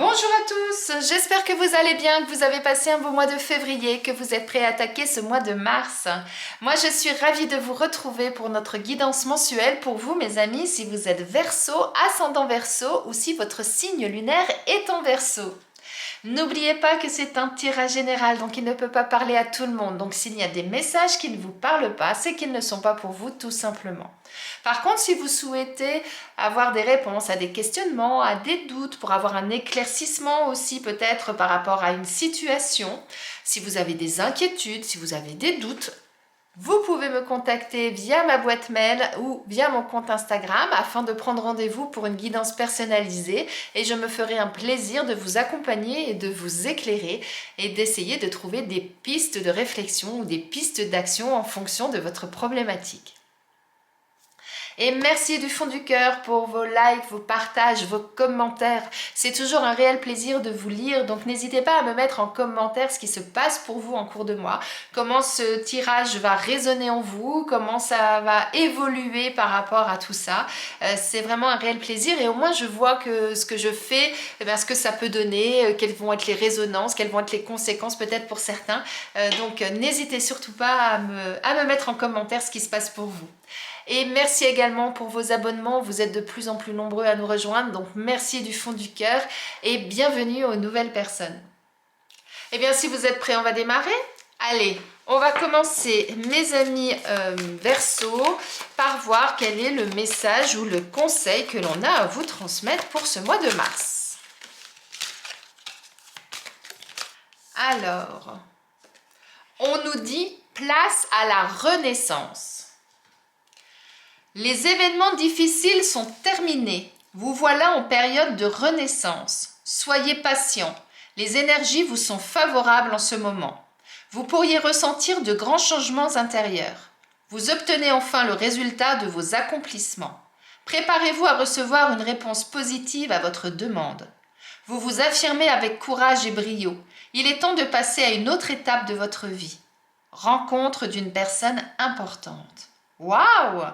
Bonjour à tous, j'espère que vous allez bien, que vous avez passé un beau mois de février, que vous êtes prêts à attaquer ce mois de mars. Moi je suis ravie de vous retrouver pour notre guidance mensuelle pour vous mes amis, si vous êtes Verseau, ascendant Verseau ou si votre signe lunaire est en Verseau. N'oubliez pas que c'est un tirage général, donc il ne peut pas parler à tout le monde. Donc s'il y a des messages qui ne vous parlent pas, c'est qu'ils ne sont pas pour vous tout simplement. Par contre, si vous souhaitez avoir des réponses à des questionnements, à des doutes, pour avoir un éclaircissement aussi peut-être par rapport à une situation, si vous avez des inquiétudes, si vous avez des doutes, vous pouvez me contacter via ma boîte mail ou via mon compte Instagram afin de prendre rendez-vous pour une guidance personnalisée et je me ferai un plaisir de vous accompagner et de vous éclairer et d'essayer de trouver des pistes de réflexion ou des pistes d'action en fonction de votre problématique. Et merci du fond du cœur pour vos likes, vos partages, vos commentaires. C'est toujours un réel plaisir de vous lire, donc n'hésitez pas à me mettre en commentaire ce qui se passe pour vous en cours de mois, comment ce tirage va résonner en vous, comment ça va évoluer par rapport à tout ça. C'est vraiment un réel plaisir et au moins je vois que ce que je fais, ce que ça peut donner, quelles vont être les résonances, quelles vont être les conséquences peut-être pour certains. Donc n'hésitez surtout pas à me mettre en commentaire ce qui se passe pour vous. Et merci également pour vos abonnements, vous êtes de plus en plus nombreux à nous rejoindre, donc merci du fond du cœur et bienvenue aux nouvelles personnes. Eh bien si vous êtes prêts, on va démarrer. Allez, on va commencer mes amis Verseau par voir quel est le message ou le conseil que l'on a à vous transmettre pour ce mois de mars. Alors, on nous dit place à la renaissance. Les événements difficiles sont terminés. Vous voilà en période de renaissance. Soyez patient. Les énergies vous sont favorables en ce moment. Vous pourriez ressentir de grands changements intérieurs. Vous obtenez enfin le résultat de vos accomplissements. Préparez-vous à recevoir une réponse positive à votre demande. Vous vous affirmez avec courage et brio. Il est temps de passer à une autre étape de votre vie. Rencontre d'une personne importante. Waouh!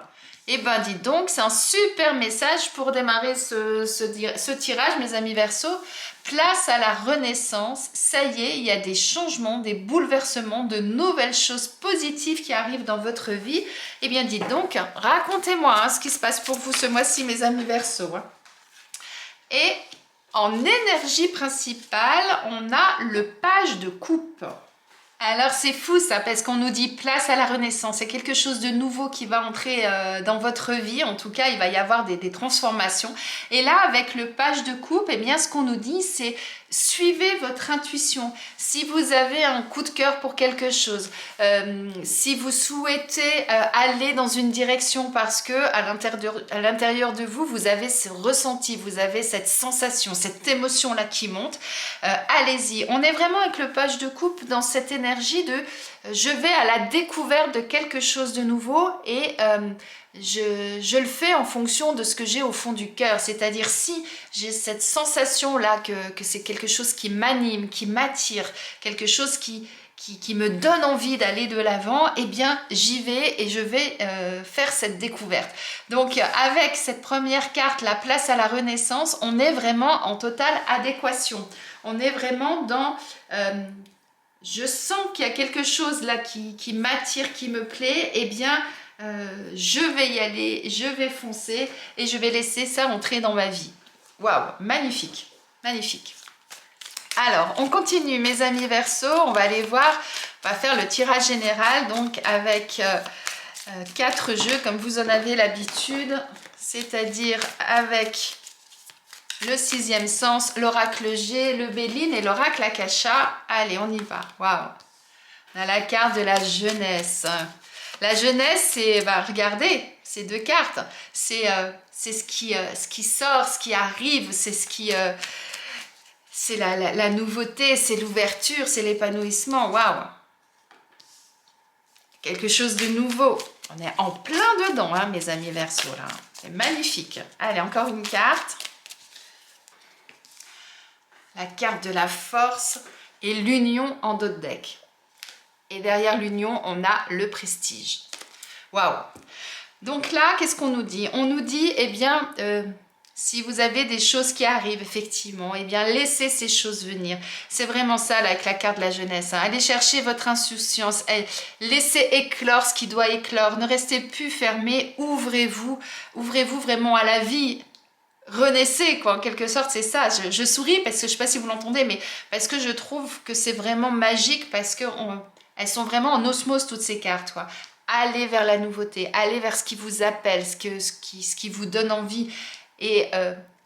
Eh ben dis donc, c'est un super message pour démarrer ce tirage, mes amis Verseau. Place à la renaissance. Ça y est, il y a des changements, des bouleversements, de nouvelles choses positives qui arrivent dans votre vie. Eh bien dites donc, racontez-moi ce qui se passe pour vous ce mois-ci, mes amis Verseau. Et en énergie principale, on a le page de coupe. Alors c'est fou ça, parce qu'on nous dit place à la renaissance, c'est quelque chose de nouveau qui va entrer dans votre vie, en tout cas il va y avoir des transformations. Et là avec le page de coupe, eh bien ce qu'on nous dit c'est suivez votre intuition. Si vous avez un coup de cœur pour quelque chose, si vous souhaitez aller dans une direction parce que à l'intérieur de vous, vous avez ce ressenti, vous avez cette sensation, cette émotion là qui monte, allez-y. On est vraiment avec le page de coupe dans cette énergie de je vais à la découverte de quelque chose de nouveau et je le fais en fonction de ce que j'ai au fond du cœur. C'est-à-dire si j'ai cette sensation-là que c'est quelque chose qui m'anime, qui m'attire, quelque chose qui me donne envie d'aller de l'avant, eh bien j'y vais et je vais faire cette découverte. Donc avec cette première carte, la place à la renaissance, on est vraiment en totale adéquation. On est vraiment dans... je sens qu'il y a quelque chose là qui m'attire, qui me plaît, eh bien je vais y aller, je vais foncer et je vais laisser ça entrer dans ma vie. Waouh, magnifique, magnifique. Alors, on continue mes amis Verseau, on va aller voir, on va faire le tirage général donc avec 4 jeux comme vous en avez l'habitude, c'est-à-dire avec le 6e sens, l'oracle G, le Béline et l'oracle Akasha. Allez, on y va. Waouh! On a la carte de la jeunesse. La jeunesse, c'est, regardez, ces 2 cartes, c'est ce qui sort, ce qui arrive, c'est ce qui... c'est la nouveauté, c'est l'ouverture, c'est l'épanouissement. Waouh! Quelque chose de nouveau. On est en plein dedans, hein, mes amis Verseau, là. C'est magnifique. Allez, encore une carte. La carte de la force et l'union en dos de deck. Et derrière l'union, on a le prestige. Waouh! Donc là, qu'est-ce qu'on nous dit? On nous dit, eh bien, Si vous avez des choses qui arrivent, effectivement, eh bien, laissez ces choses venir. C'est vraiment ça, là, avec la carte de la jeunesse. Hein. Allez chercher votre insouciance. Laissez éclore ce qui doit éclore. Ne restez plus fermés. Ouvrez-vous. Ouvrez-vous vraiment à la vie. Renaissez, quoi. En quelque sorte, c'est ça. Je souris parce que je ne sais pas si vous l'entendez, mais parce que je trouve que c'est vraiment magique, parce que elles sont vraiment en osmose, toutes ces cartes, quoi. Allez vers la nouveauté. Allez vers ce qui vous appelle, ce qui vous donne envie. Et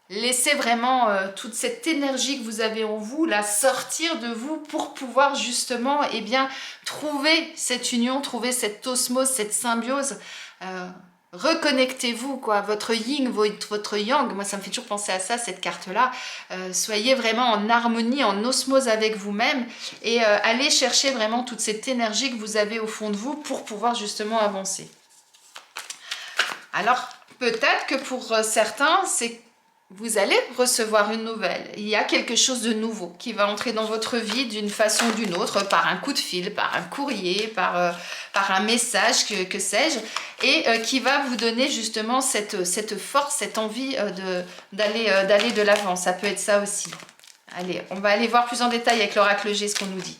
laissez vraiment toute cette énergie que vous avez en vous, là, sortir de vous pour pouvoir justement, eh bien, trouver cette union, trouver cette osmose, cette symbiose. Reconnectez-vous, quoi, votre yin, votre yang. Moi, ça me fait toujours penser à ça, cette carte-là. Soyez vraiment en harmonie, en osmose avec vous-même et allez chercher vraiment toute cette énergie que vous avez au fond de vous pour pouvoir justement avancer. Alors, peut-être que pour certains, vous allez recevoir une nouvelle. Il y a quelque chose de nouveau qui va entrer dans votre vie d'une façon ou d'une autre, par un coup de fil, par un courrier, par un message, que sais-je, et qui va vous donner justement cette force, cette envie d'aller de l'avant. Ça peut être ça aussi. Allez, on va aller voir plus en détail avec l'oracle G ce qu'on nous dit.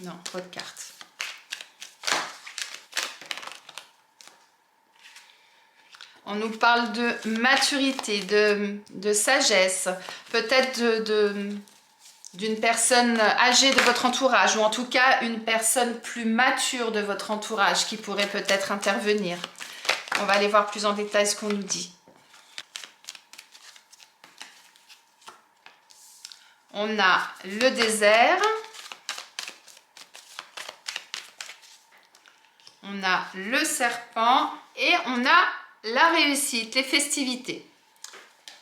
Non, trop de cartes. On nous parle de maturité, de sagesse, peut-être d'une personne âgée de votre entourage, ou en tout cas une personne plus mature de votre entourage qui pourrait peut-être intervenir. On va aller voir plus en détail ce qu'on nous dit. On a le désert. On a le serpent et on a la réussite, les festivités.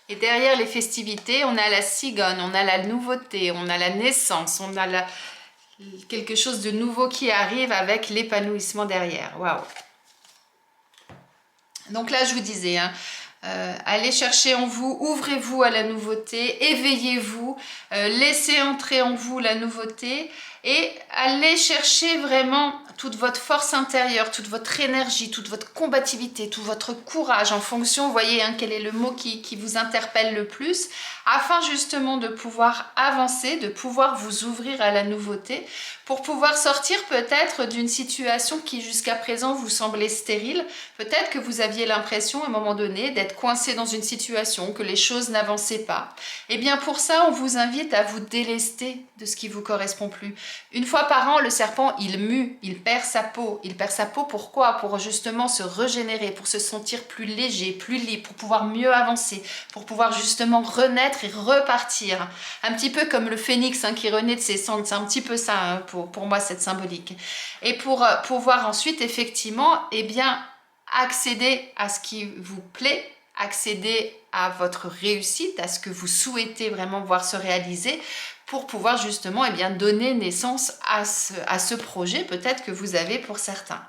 Et derrière les festivités, on a la cigogne, on a la nouveauté, on a la naissance, on a quelque chose de nouveau qui arrive avec l'épanouissement derrière. Waouh! Donc là, je vous disais, hein, allez chercher en vous, ouvrez-vous à la nouveauté, éveillez-vous, laissez entrer en vous la nouveauté et allez chercher vraiment toute votre force intérieure, toute votre énergie, toute votre combativité, tout votre courage en fonction, vous voyez, hein, quel est le mot qui vous interpelle le plus, afin justement de pouvoir avancer, de pouvoir vous ouvrir à la nouveauté, pour pouvoir sortir peut-être d'une situation qui jusqu'à présent vous semblait stérile. Peut-être que vous aviez l'impression à un moment donné d'être coincé dans une situation, que les choses n'avançaient pas. Et bien pour ça, on vous invite à vous délester de ce qui vous correspond plus. Une fois par an, le serpent, il mue, il perd sa peau. Il perd sa peau pourquoi? Pour justement se régénérer, pour se sentir plus léger, plus libre, pour pouvoir mieux avancer, pour pouvoir justement renaître et repartir. Un petit peu comme le phénix, hein, qui renaît de ses cendres, c'est un petit peu ça, hein, pour moi, cette symbolique. Et pour pouvoir ensuite, effectivement, eh bien, accéder à ce qui vous plaît, accéder à votre réussite, à ce que vous souhaitez vraiment voir se réaliser, pour pouvoir justement, eh bien, donner naissance à ce projet peut-être que vous avez pour certains.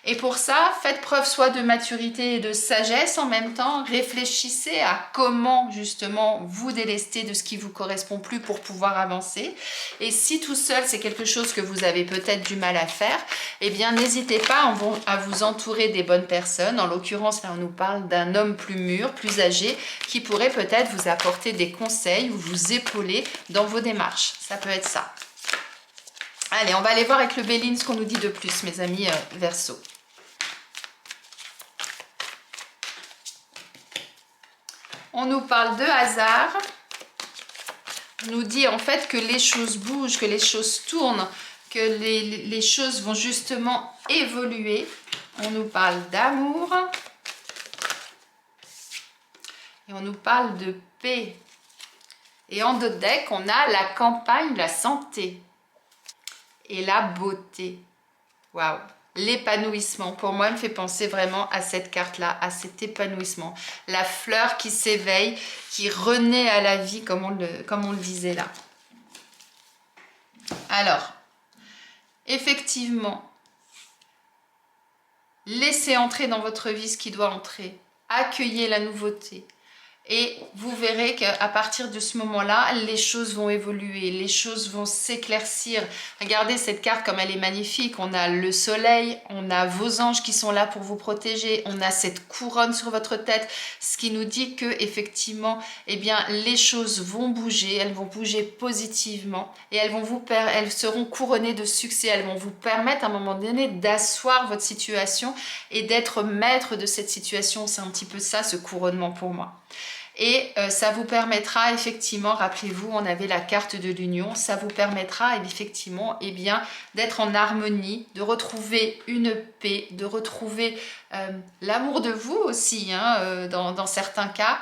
Et pour ça, faites preuve soit de maturité et de sagesse en même temps. Réfléchissez à comment justement vous délester de ce qui vous correspond plus pour pouvoir avancer. Et si tout seul, c'est quelque chose que vous avez peut-être du mal à faire, eh bien n'hésitez pas à vous entourer des bonnes personnes. En l'occurrence, là, on nous parle d'un homme plus mûr, plus âgé, qui pourrait peut-être vous apporter des conseils ou vous épauler dans vos démarches. Ça peut être ça. Allez, on va aller voir avec le Béline ce qu'on nous dit de plus, mes amis Verseau. On nous parle de hasard. On nous dit en fait que les choses bougent, que les choses tournent, que les choses vont justement évoluer. On nous parle d'amour. Et on nous parle de paix. Et en dos de deck, on a la campagne, la santé. Et la beauté. Waouh! L'épanouissement, pour moi, me fait penser vraiment à cette carte-là, à cet épanouissement. La fleur qui s'éveille, qui renaît à la vie, comme on le disait là. Alors, effectivement, laissez entrer dans votre vie ce qui doit entrer. Accueillez la nouveauté. Et vous verrez qu'à partir de ce moment-là, les choses vont évoluer, les choses vont s'éclaircir. Regardez cette carte comme elle est magnifique. On a le soleil, on a vos anges qui sont là pour vous protéger, on a cette couronne sur votre tête, ce qui nous dit que effectivement, eh bien, les choses vont bouger, elles vont bouger positivement et elles seront couronnées de succès. Elles vont vous permettre à un moment donné d'asseoir votre situation et d'être maître de cette situation. C'est un petit peu ça, ce couronnement pour moi. Et ça vous permettra effectivement, rappelez-vous, on avait la carte de l'union, ça vous permettra effectivement d'être en harmonie, de retrouver une paix, de retrouver l'amour de vous aussi, dans certains cas.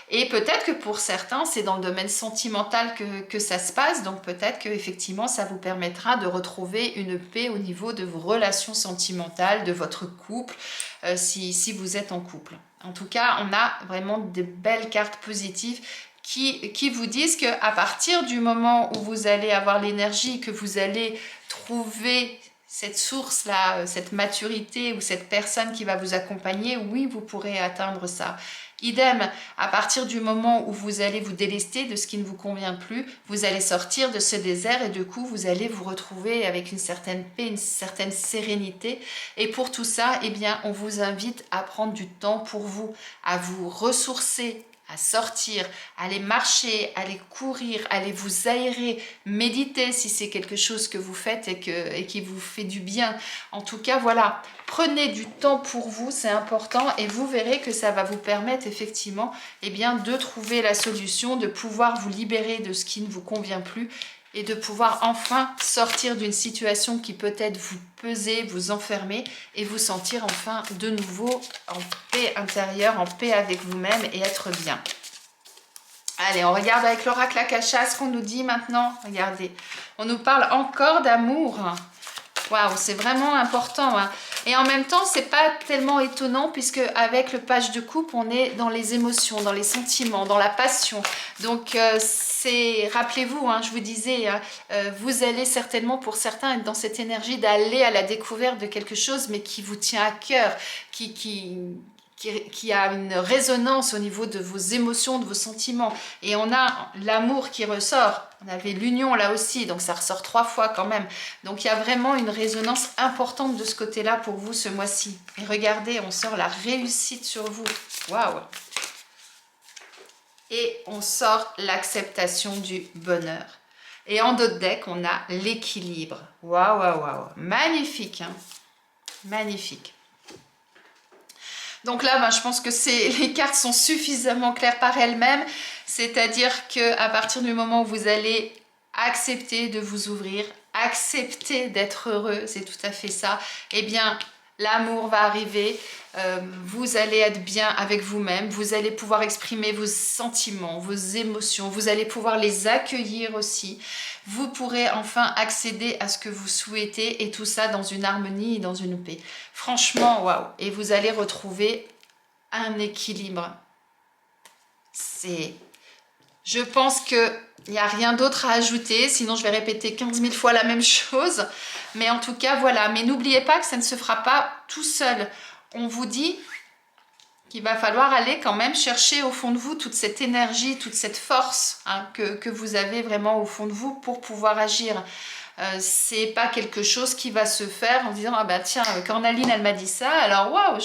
Et peut-être que pour certains, c'est dans le domaine sentimental que ça se passe, donc peut-être que effectivement, ça vous permettra de retrouver une paix au niveau de vos relations sentimentales, de votre couple, si vous êtes en couple. En tout cas, on a vraiment de belles cartes positives qui vous disent qu'à partir du moment où vous allez avoir l'énergie, que vous allez trouver cette source-là, cette maturité ou cette personne qui va vous accompagner, oui, vous pourrez atteindre ça. Idem, à partir du moment où vous allez vous délester de ce qui ne vous convient plus, vous allez sortir de ce désert et du coup, vous allez vous retrouver avec une certaine paix, une certaine sérénité. Et pour tout ça, eh bien, on vous invite à prendre du temps pour vous, à vous ressourcer, à sortir, aller marcher, aller courir, aller vous aérer, méditer si c'est quelque chose que vous faites et qui vous fait du bien. En tout cas, voilà, prenez du temps pour vous, c'est important et vous verrez que ça va vous permettre effectivement de trouver la solution, de pouvoir vous libérer de ce qui ne vous convient plus et de pouvoir enfin sortir d'une situation qui peut-être vous pesait, vous enfermer et vous sentir enfin de nouveau en paix intérieure, en paix avec vous-même et être bien. Allez, on regarde avec l'oracle Akasha ce qu'on nous dit maintenant. Regardez, on nous parle encore d'amour. Waouh, c'est vraiment important. Et en même temps, c'est pas tellement étonnant puisque avec le page de coupe, on est dans les émotions, dans les sentiments, dans la passion. Donc, rappelez-vous, je vous disais, vous allez certainement pour certains être dans cette énergie d'aller à la découverte de quelque chose, mais qui vous tient à cœur, qui a une résonance au niveau de vos émotions, de vos sentiments. Et on a l'amour qui ressort. On avait l'union là aussi, donc ça ressort 3 fois quand même. Donc il y a vraiment une résonance importante de ce côté-là pour vous ce mois-ci. Et regardez, on sort la réussite sur vous. Waouh! Et on sort l'acceptation du bonheur. Et en d'autres decks, on a l'équilibre. Waouh, waouh, waouh! Magnifique, magnifique. Donc là, je pense que les cartes sont suffisamment claires par elles-mêmes. C'est-à-dire qu'à partir du moment où vous allez accepter de vous ouvrir, accepter d'être heureux, c'est tout à fait ça, eh bien, l'amour va arriver, vous allez être bien avec vous-même, vous allez pouvoir exprimer vos sentiments, vos émotions, vous allez pouvoir les accueillir aussi. Vous pourrez enfin accéder à ce que vous souhaitez et tout ça dans une harmonie et dans une paix. Franchement, waouh! Et vous allez retrouver un équilibre. Je pense qu'il n'y a rien d'autre à ajouter, sinon je vais répéter 15 000 fois la même chose. Mais en tout cas, voilà. Mais n'oubliez pas que ça ne se fera pas tout seul. On vous dit qu'il va falloir aller quand même chercher au fond de vous toute cette énergie, toute cette force que vous avez vraiment au fond de vous pour pouvoir agir. C'est pas quelque chose qui va se faire en disant « Ah ben tiens, Cornaline, elle m'a dit ça, alors waouh,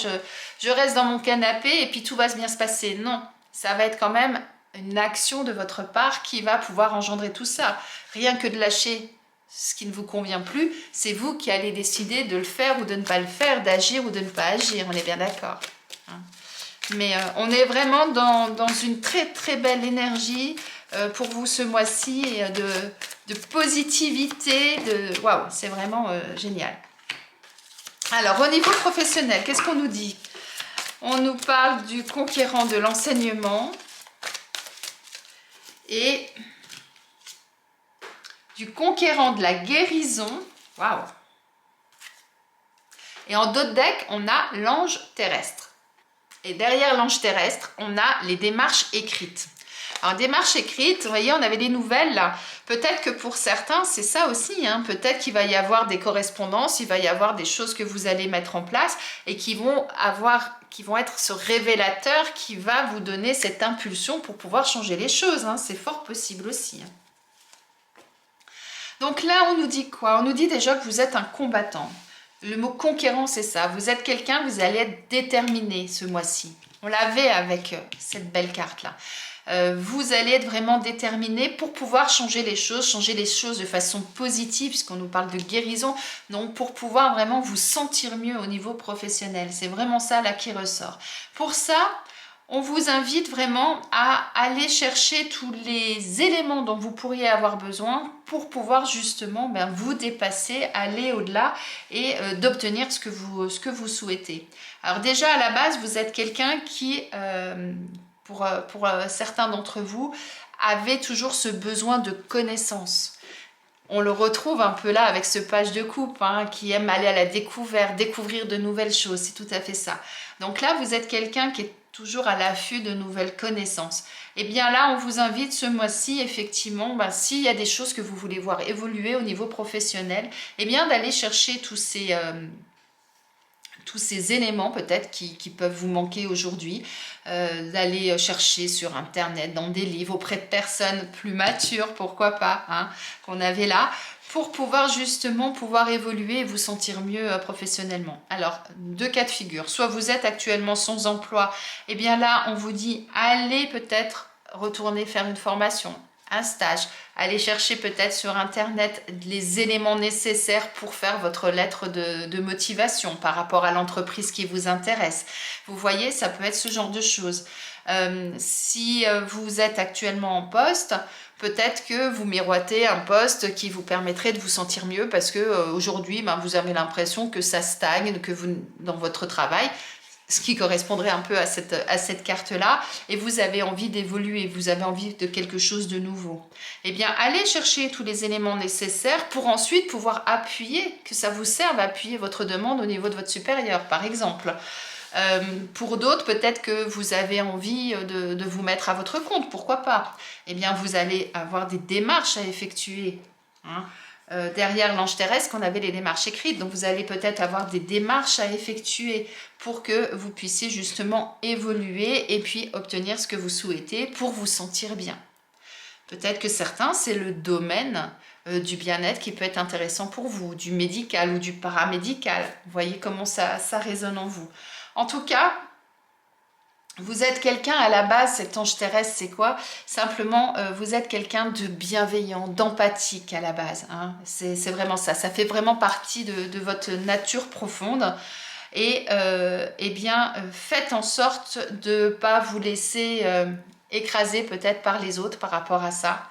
je reste dans mon canapé et puis tout va bien se passer. » Non, ça va être quand même une action de votre part qui va pouvoir engendrer tout ça. Rien que de lâcher ce qui ne vous convient plus, c'est vous qui allez décider de le faire ou de ne pas le faire, d'agir ou de ne pas agir, on est bien d'accord. Mais on est vraiment dans une très très belle énergie pour vous ce mois-ci, de positivité, waouh, c'est vraiment génial. Alors au niveau professionnel, qu'est-ce qu'on nous dit? On nous parle du conquérant de l'enseignement et du conquérant de la guérison. Waouh! Et en d'autres decks, on a l'ange terrestre. Et derrière l'ange terrestre, on a les démarches écrites. Alors, démarches écrites, vous voyez, on avait des nouvelles là. Peut-être que pour certains, c'est ça aussi. Peut-être qu'il va y avoir des correspondances, il va y avoir des choses que vous allez mettre en place et qui vont avoir qui vont être ce révélateur qui va vous donner cette impulsion pour pouvoir changer les choses. Hein. C'est fort possible aussi. Hein. Donc là, on nous dit quoi? On nous dit déjà que vous êtes un combattant. Le mot conquérant, c'est ça. Vous êtes quelqu'un, vous allez être déterminé ce mois-ci. On l'avait avec cette belle carte-là. Vous allez être vraiment déterminé pour pouvoir changer les choses de façon positive, puisqu'on nous parle de guérison, donc pour pouvoir vraiment vous sentir mieux au niveau professionnel. C'est vraiment ça là qui ressort. Pour ça, on vous invite vraiment à aller chercher tous les éléments dont vous pourriez avoir besoin pour pouvoir justement vous dépasser, aller au-delà et d'obtenir ce que vous souhaitez. Alors déjà à la base, vous êtes quelqu'un qui, pour certains d'entre vous, avait toujours ce besoin de connaissance. On le retrouve un peu là avec ce page de coupe hein, qui aime aller à la découverte, découvrir de nouvelles choses, c'est tout à fait ça. Donc là, vous êtes quelqu'un qui est toujours à l'affût de nouvelles connaissances. Et bien là, on vous invite ce mois-ci, effectivement, s'il y a des choses que vous voulez voir évoluer au niveau professionnel, et bien d'aller chercher tous ces éléments peut-être qui peuvent vous manquer aujourd'hui, d'aller chercher sur internet, dans des livres, auprès de personnes plus matures, pourquoi pas, hein, qu'on avait là, pour pouvoir justement évoluer et vous sentir mieux professionnellement. Alors, deux cas de figure, soit vous êtes actuellement sans emploi, et bien là on vous dit allez peut-être retourner faire une formation, un stage, allez chercher peut-être sur internet les éléments nécessaires pour faire votre lettre de motivation par rapport à l'entreprise qui vous intéresse. Vous voyez, ça peut être ce genre de choses. Si vous êtes actuellement en poste, peut-être que vous miroitez un poste qui vous permettrait de vous sentir mieux parce que aujourd'hui, vous avez l'impression que ça stagne, que vous dans votre travail, ce qui correspondrait un peu à cette carte-là, et vous avez envie d'évoluer, vous avez envie de quelque chose de nouveau. Eh bien, allez chercher tous les éléments nécessaires pour ensuite pouvoir appuyer, que ça vous serve à appuyer votre demande au niveau de votre supérieur, par exemple. Pour d'autres, peut-être que vous avez envie de vous mettre à votre compte, pourquoi pas? Eh bien, vous allez avoir des démarches à effectuer. Hein. Derrière l'ange terrestre, on avait les démarches écrites, donc vous allez peut-être avoir des démarches à effectuer pour que vous puissiez justement évoluer et puis obtenir ce que vous souhaitez pour vous sentir bien. Peut-être que certains, c'est le domaine du bien-être qui peut être intéressant pour vous, du médical ou du paramédical. Vous voyez comment ça résonne en vous. En tout cas, vous êtes quelqu'un à la base, cet ange terrestre, c'est quoi? Simplement, vous êtes quelqu'un de bienveillant, d'empathique à la base. Hein. C'est vraiment ça. Ça fait vraiment partie de votre nature profonde. Et faites en sorte de ne pas vous laisser écraser peut-être par les autres par rapport à ça.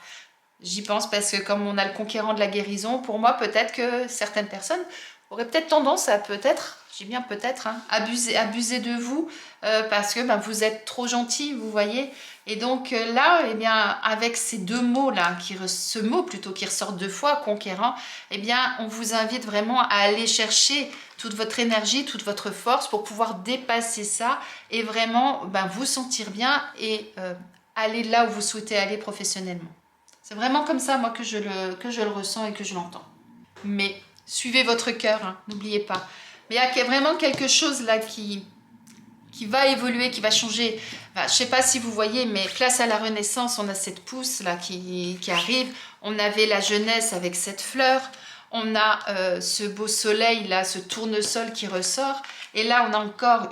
J'y pense parce que comme on a le conquérant de la guérison, pour moi, peut-être que certaines personnes auraient peut-être tendance à abuser de vous parce que vous êtes trop gentil, vous voyez. Et donc là, avec ces deux mots-là, ce mot plutôt qui ressort deux fois, conquérant, on vous invite vraiment à aller chercher toute votre énergie, toute votre force pour pouvoir dépasser ça et vraiment vous sentir bien et aller là où vous souhaitez aller professionnellement. C'est vraiment comme ça, moi, que je le ressens et que je l'entends. Mais suivez votre cœur, hein, n'oubliez pas. Mais il y a vraiment quelque chose là qui va évoluer, qui va changer. Je ne sais pas si vous voyez, mais place à la Renaissance, on a cette pousse là qui arrive. On avait la jeunesse avec cette fleur. On a ce beau soleil là, ce tournesol qui ressort. Et là, on a encore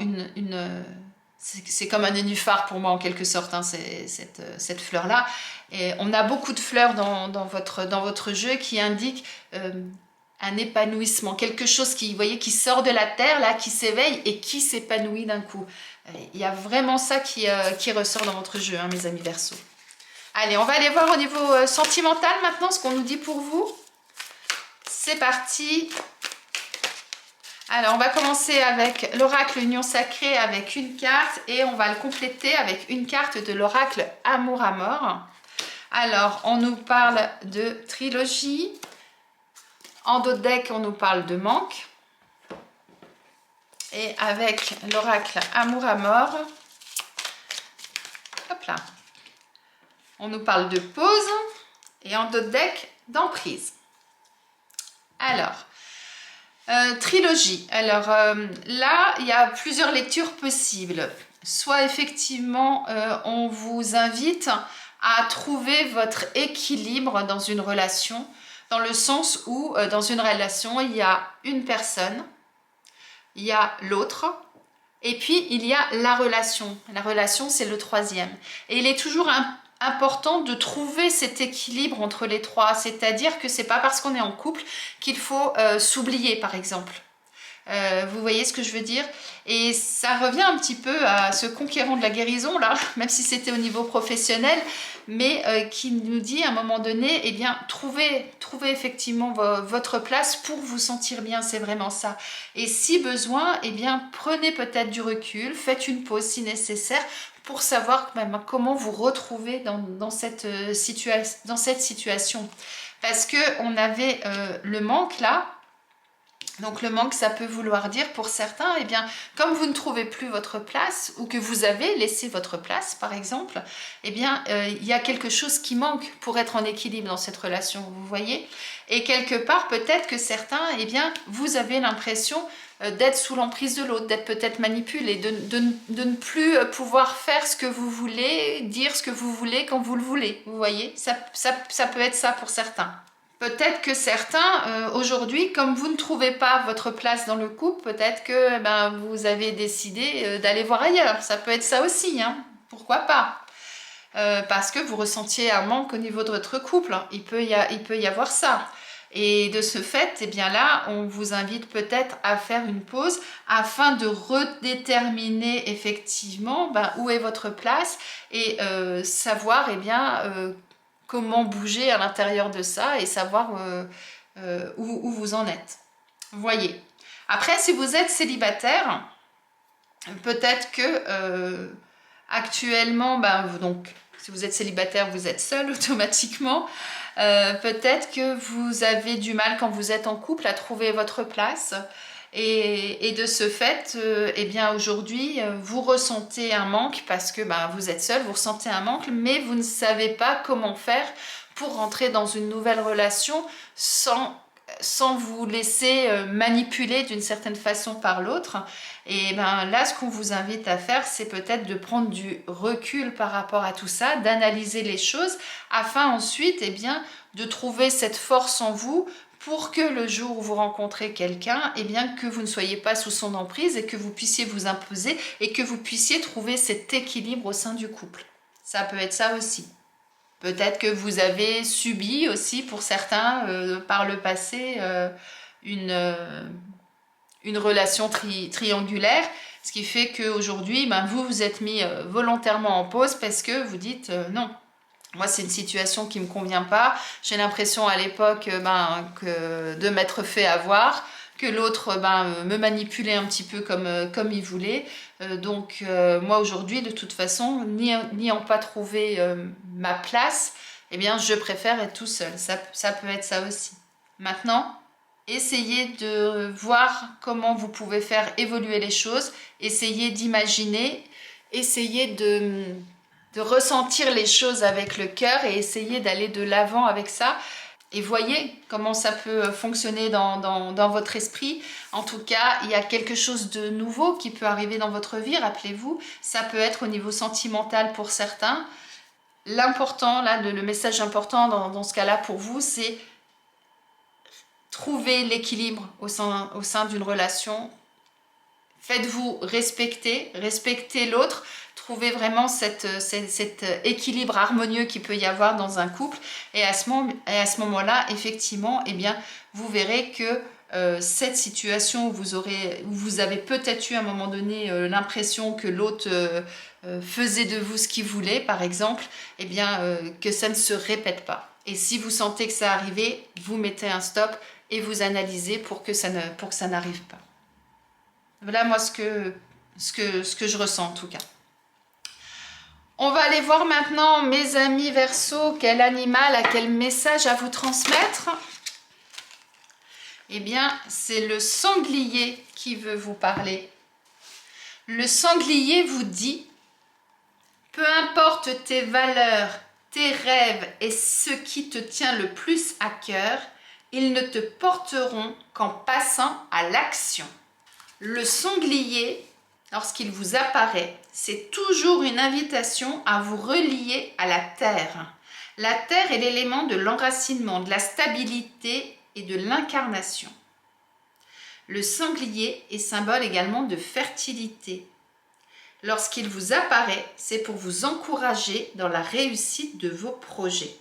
c'est comme un nénuphar pour moi en quelque sorte, hein, cette fleur là. Et on a beaucoup de fleurs dans votre jeu qui indiquent un épanouissement, quelque chose qui sort de la terre là, qui s'éveille et qui s'épanouit d'un coup. Il y a vraiment ça qui ressort dans votre jeu, hein, mes amis Verseaux. Allez, on va aller voir au niveau sentimental maintenant ce qu'on nous dit pour vous. C'est parti. Alors, on va commencer avec l'oracle Union Sacrée avec une carte et on va le compléter avec une carte de l'oracle Amour à mort. Alors, on nous parle de trilogie. En dos de deck, on nous parle de manque. Et avec l'oracle Amour à mort, hop là, on nous parle de pause. Et en dos de deck, d'emprise. Alors, Trilogie. Alors là, il y a plusieurs lectures possibles. Soit effectivement, on vous invite à trouver votre équilibre dans une relation, dans le sens où dans une relation, il y a une personne, il y a l'autre, et puis il y a la relation. La relation, c'est le troisième. Et il est toujours important de trouver cet équilibre entre les trois, c'est-à-dire que c'est pas parce qu'on est en couple qu'il faut s'oublier, par exemple. Vous voyez ce que je veux dire? Et ça revient un petit peu à ce conquérant de la guérison là, même si c'était au niveau professionnel, mais qui nous dit à un moment donné, eh bien, trouvez effectivement votre place pour vous sentir bien, c'est vraiment ça. Et si besoin, eh bien, prenez peut-être du recul, faites une pause si nécessaire, pour savoir même comment vous retrouver dans cette situation. Parce qu'on avait le manque là. Donc le manque, ça peut vouloir dire pour certains, eh bien, comme vous ne trouvez plus votre place ou que vous avez laissé votre place, par exemple, eh bien, il y a quelque chose qui manque pour être en équilibre dans cette relation, vous voyez? Et quelque part, peut-être que certains, eh bien, vous avez l'impression d'être sous l'emprise de l'autre, d'être peut-être manipulé, de ne plus pouvoir faire ce que vous voulez, dire ce que vous voulez quand vous le voulez, vous voyez? Ça peut être ça pour certains. Peut-être que certains, aujourd'hui, comme vous ne trouvez pas votre place dans le couple, peut-être que vous avez décidé d'aller voir ailleurs. Ça peut être ça aussi, hein. Pourquoi pas? Parce que vous ressentiez un manque au niveau de votre couple. Il peut y avoir ça. Et de ce fait, eh bien là, on vous invite peut-être à faire une pause afin de redéterminer effectivement où est votre place et savoir, eh bien, comment bouger à l'intérieur de ça et savoir où vous en êtes. Vous voyez. Après, si vous êtes célibataire, peut-être que actuellement, donc, si vous êtes célibataire, vous êtes seul automatiquement. Peut-être que vous avez du mal quand vous êtes en couple à trouver votre place. Et de ce fait, eh bien aujourd'hui, vous ressentez un manque parce que vous êtes seul, vous ressentez un manque, mais vous ne savez pas comment faire pour rentrer dans une nouvelle relation sans vous laisser manipuler d'une certaine façon par l'autre. Et là, ce qu'on vous invite à faire, c'est peut-être de prendre du recul par rapport à tout ça, d'analyser les choses, afin ensuite, eh bien, de trouver cette force en vous pour que le jour où vous rencontrez quelqu'un, eh bien, que vous ne soyez pas sous son emprise et que vous puissiez vous imposer et que vous puissiez trouver cet équilibre au sein du couple. Ça peut être ça aussi. Peut-être que vous avez subi aussi, pour certains, par le passé, une relation triangulaire, ce qui fait qu'aujourd'hui, vous êtes mis volontairement en pause parce que vous dites non. Moi, c'est une situation qui ne me convient pas. J'ai l'impression à l'époque de m'être fait avoir, que l'autre me manipulait un petit peu comme il voulait. Donc moi aujourd'hui, de toute façon, n'ayant pas trouvé ma place, eh bien je préfère être tout seul. Ça peut être ça aussi. Maintenant, essayez de voir comment vous pouvez faire évoluer les choses. Essayez d'imaginer, essayez de ressentir les choses avec le cœur et essayer d'aller de l'avant avec ça. Et voyez comment ça peut fonctionner dans votre esprit. En tout cas, il y a quelque chose de nouveau qui peut arriver dans votre vie, rappelez-vous. Ça peut être au niveau sentimental pour certains. L'important, là, le message important dans ce cas-là pour vous, c'est trouver l'équilibre au sein d'une relation. Faites-vous respecter, respectez l'autre. Trouvez vraiment cet équilibre harmonieux qu'il peut y avoir dans un couple. Et à ce moment-là, effectivement, eh bien, vous verrez que cette situation où vous avez peut-être eu à un moment donné l'impression que l'autre faisait de vous ce qu'il voulait, par exemple, eh bien, que ça ne se répète pas. Et si vous sentez que ça arrive, vous mettez un stop et vous analysez pour que ça n'arrive pas. Voilà moi ce que je ressens en tout cas. On va aller voir maintenant, mes amis Verseau, quel animal a quel message à vous transmettre. Eh bien, c'est le sanglier qui veut vous parler. Le sanglier vous dit, peu importe tes valeurs, tes rêves et ce qui te tient le plus à cœur, Ils ne te porteront qu'en passant à l'action. Le sanglier, lorsqu'il vous apparaît, c'est toujours une invitation à vous relier à la terre. La terre est l'élément de l'enracinement, de la stabilité et de l'incarnation. Le sanglier est symbole également de fertilité. Lorsqu'il vous apparaît, c'est pour vous encourager dans la réussite de vos projets.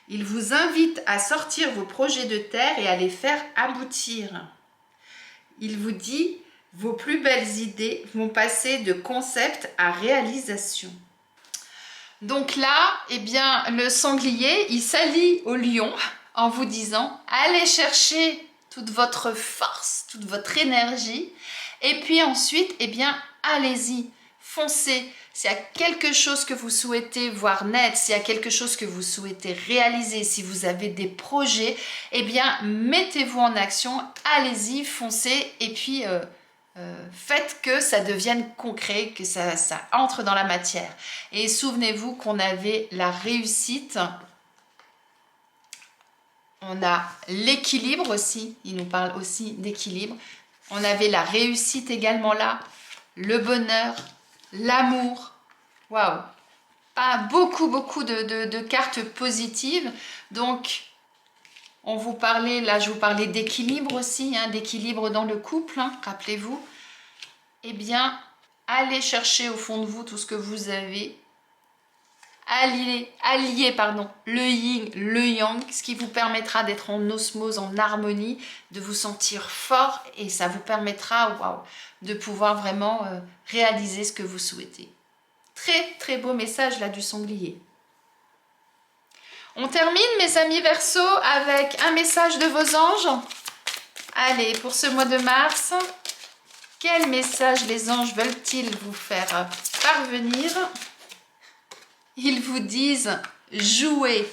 Il vous invite à sortir vos projets de terre et à les faire aboutir. Il vous dit, vos plus belles idées vont passer de concept à réalisation. Donc là, eh bien, le sanglier, il s'allie au lion en vous disant, allez chercher toute votre force, toute votre énergie. Et puis ensuite, eh bien, allez-y, foncez. S'il y a quelque chose que vous souhaitez voir naître, s'il y a quelque chose que vous souhaitez réaliser, si vous avez des projets, eh bien, mettez-vous en action, allez-y, foncez et puis faites que ça devienne concret, que ça entre dans la matière. Et souvenez-vous qu'on avait la réussite, on a l'équilibre aussi, il nous parle aussi d'équilibre. On avait la réussite également là, le bonheur, l'amour. Waouh! Pas beaucoup de cartes positives. Donc, on vous parlait, là je vous parlais d'équilibre aussi, hein, d'équilibre dans le couple, hein, rappelez-vous. Eh bien, allez chercher au fond de vous tout ce que vous avez. Alliez, le yin, le yang, ce qui vous permettra d'être en osmose, en harmonie, de vous sentir fort et ça vous permettra waouh, de pouvoir vraiment réaliser ce que vous souhaitez. Très très beau message là du sanglier. On termine mes amis Verseau avec un message de vos anges. Allez, pour ce mois de mars, quel message les anges veulent-ils vous faire parvenir? Ils vous disent « Jouez ».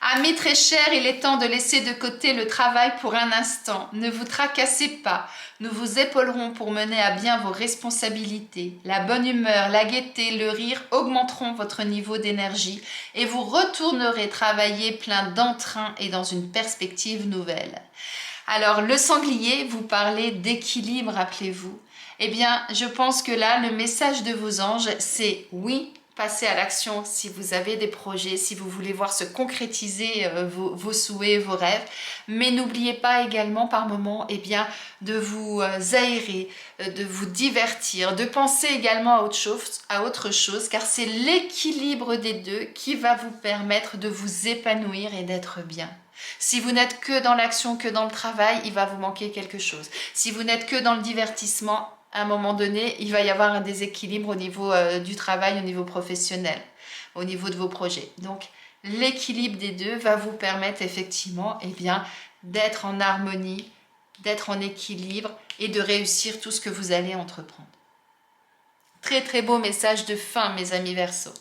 Amis très chers, il est temps de laisser de côté le travail pour un instant. Ne vous tracassez pas. Nous vous épaulerons pour mener à bien vos responsabilités. La bonne humeur, la gaieté, le rire augmenteront votre niveau d'énergie et vous retournerez travailler plein d'entrain et dans une perspective nouvelle. Alors, le sanglier, vous parlez d'équilibre, rappelez-vous. Eh bien, je pense que là, le message de vos anges, c'est oui, passez à l'action si vous avez des projets, si vous voulez voir se concrétiser vos souhaits, vos rêves. Mais n'oubliez pas également par moment eh bien, de vous aérer, de vous divertir, de penser également à autre chose, car c'est l'équilibre des deux qui va vous permettre de vous épanouir et d'être bien. Si vous n'êtes que dans l'action, que dans le travail, il va vous manquer quelque chose. Si vous n'êtes que dans le divertissement, à un moment donné, il va y avoir un déséquilibre au niveau du travail, au niveau professionnel, au niveau de vos projets. Donc, l'équilibre des deux va vous permettre effectivement eh bien, d'être en harmonie, d'être en équilibre et de réussir tout ce que vous allez entreprendre. Très très beau message de fin, mes amis Verseau.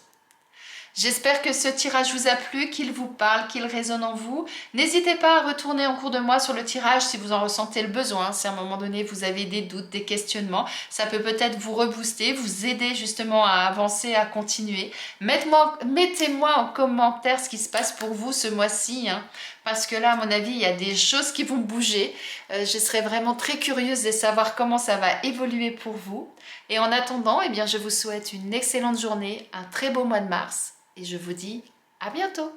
J'espère que ce tirage vous a plu, qu'il vous parle, qu'il résonne en vous. N'hésitez pas à retourner en cours de moi sur le tirage si vous en ressentez le besoin. Si à un moment donné vous avez des doutes, des questionnements, ça peut peut-être vous rebooster, vous aider justement à avancer, à continuer. Mettez-moi en commentaire ce qui se passe pour vous ce mois-ci, hein, parce que là, à mon avis, il y a des choses qui vont bouger. Je serais vraiment très curieuse de savoir comment ça va évoluer pour vous. Et en attendant, eh bien, je vous souhaite une excellente journée, un très beau mois de mars. Et je vous dis à bientôt!